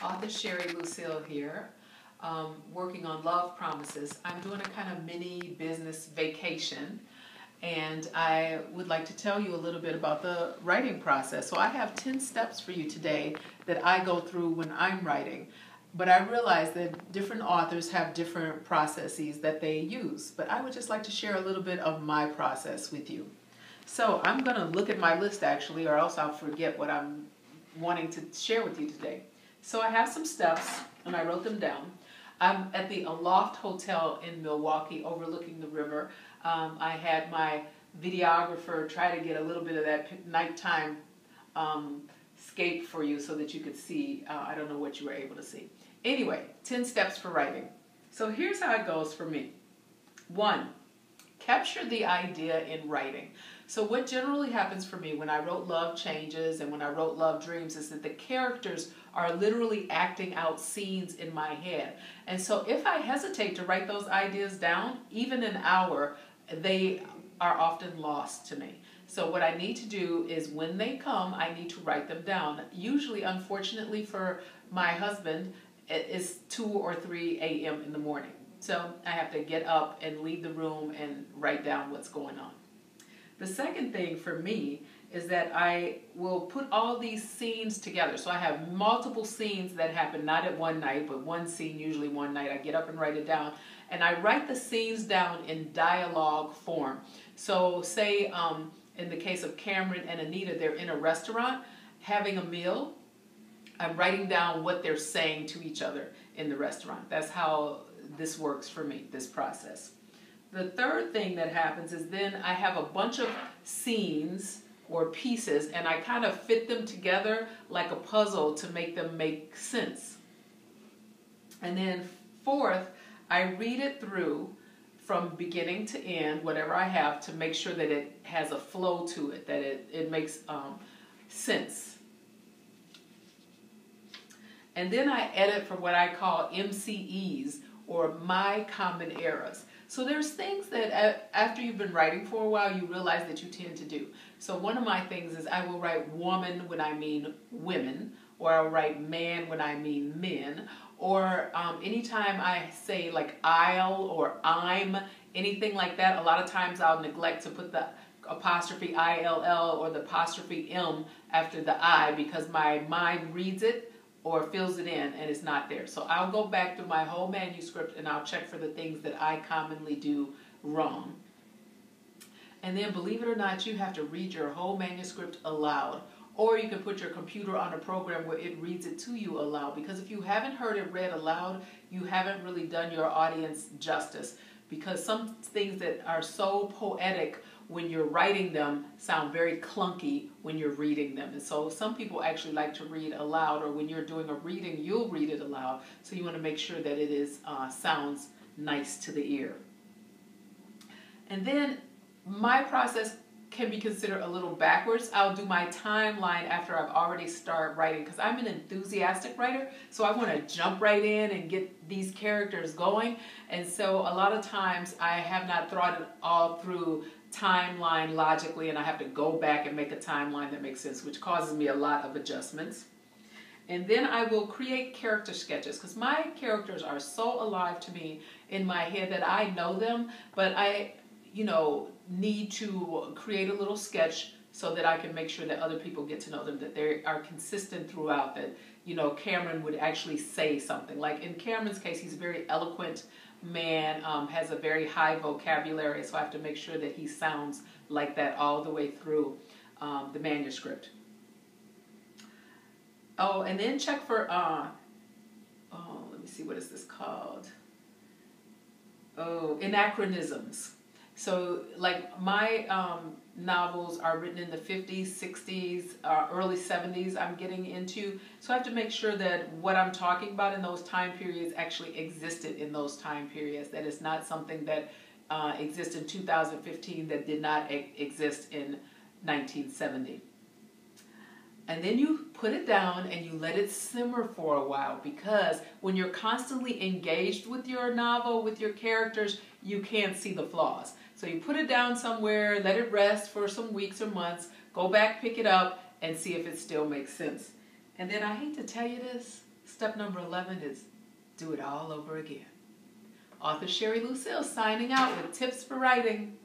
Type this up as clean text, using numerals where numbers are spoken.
Author Sherry Lucille here, working on Love Promises. I'm doing a kind of mini business vacation, and I would like to tell you a little bit about the writing process. So I have 10 steps for you today that I go through when I'm writing. But I realize that different authors have different processes that they use. But I would just like to share a little bit of my process with you. So I'm going to look at my list actually, or else I'll forget what I'm wanting to share with you today. So I have some steps, and I wrote them down. I'm at the Aloud Hotel in Milwaukee overlooking the river. I had my videographer try to get a little bit of that nighttime scape for you so that you could see. I don't know what you were able to see. Anyway, 10 steps for writing. So here's how it goes for me. 1, capture the idea in writing. So what generally happens for me when I wrote Love Changes and when I wrote Love Dreams is that the characters are literally acting out scenes in my head. And so if I hesitate to write those ideas down, even an hour, they are often lost to me. So what I need to do is when they come, I need to write them down. Usually, unfortunately for my husband, it is 2 or 3 a.m. in the morning. So I have to get up and leave the room and write down what's going on. The second thing for me is that I will put all these scenes together. So I have multiple scenes that happen, not at one night, but one scene, usually one night. I get up and write it down. And I write the scenes down in dialogue form. So say in the case of Cameron and Anita, they're in a restaurant having a meal. I'm writing down what they're saying to each other in the restaurant. That's how this works for me, this process. The third thing that happens is then I have a bunch of scenes or pieces and I kind of fit them together like a puzzle to make them make sense. And then fourth, I read it through from beginning to end, whatever I have, to make sure that it has a flow to it, that it makes sense. And then I edit for what I call MCEs, or my common errors. So there's things that after you've been writing for a while, you realize that you tend to do. So one of my things is I will write woman when I mean women, or I'll write man when I mean men, or anytime I say like I'll or I'm, anything like that, a lot of times I'll neglect to put the apostrophe ILL or the apostrophe M after the I because my mind reads it or fills it in and it's not there. So I'll go back to my whole manuscript and I'll check for the things that I commonly do wrong. And then believe it or not, you have to read your whole manuscript aloud. Or you can put your computer on a program where it reads it to you aloud. Because if you haven't heard it read aloud, you haven't really done your audience justice. Because some things that are so poetic when you're writing them sound very clunky when you're reading them. And so some people actually like to read aloud, or when you're doing a reading, you'll read it aloud. So you want to make sure that it is sounds nice to the ear. And then my process can be considered a little backwards. I'll do my timeline after I've already started writing because I'm an enthusiastic writer, so I want to jump right in and get these characters going. And so a lot of times I have not thought it all through timeline logically, and I have to go back and make a timeline that makes sense, which causes me a lot of adjustments. And then I will create character sketches because my characters are so alive to me in my head that I know them, but I need to create a little sketch so that I can make sure that other people get to know them, that they are consistent throughout, that, Cameron would actually say something. Like in Cameron's case, he's a very eloquent man, has a very high vocabulary, so I have to make sure that he sounds like that all the way through the manuscript. Oh, and then check for, let me see, what is this called? Oh, anachronisms. So, like, my novels are written in the 50s, 60s, early 70s I'm getting into. So I have to make sure that what I'm talking about in those time periods actually existed in those time periods. That it's not something that exists in 2015 that did not exist in 1970. And then you put it down and you let it simmer for a while, because when you're constantly engaged with your novel, with your characters, you can't see the flaws. So you put it down somewhere, let it rest for some weeks or months, go back, pick it up, and see if it still makes sense. And then I hate to tell you this, Step number 11 is do it all over again. Author Sherry Lucille signing out with tips for writing.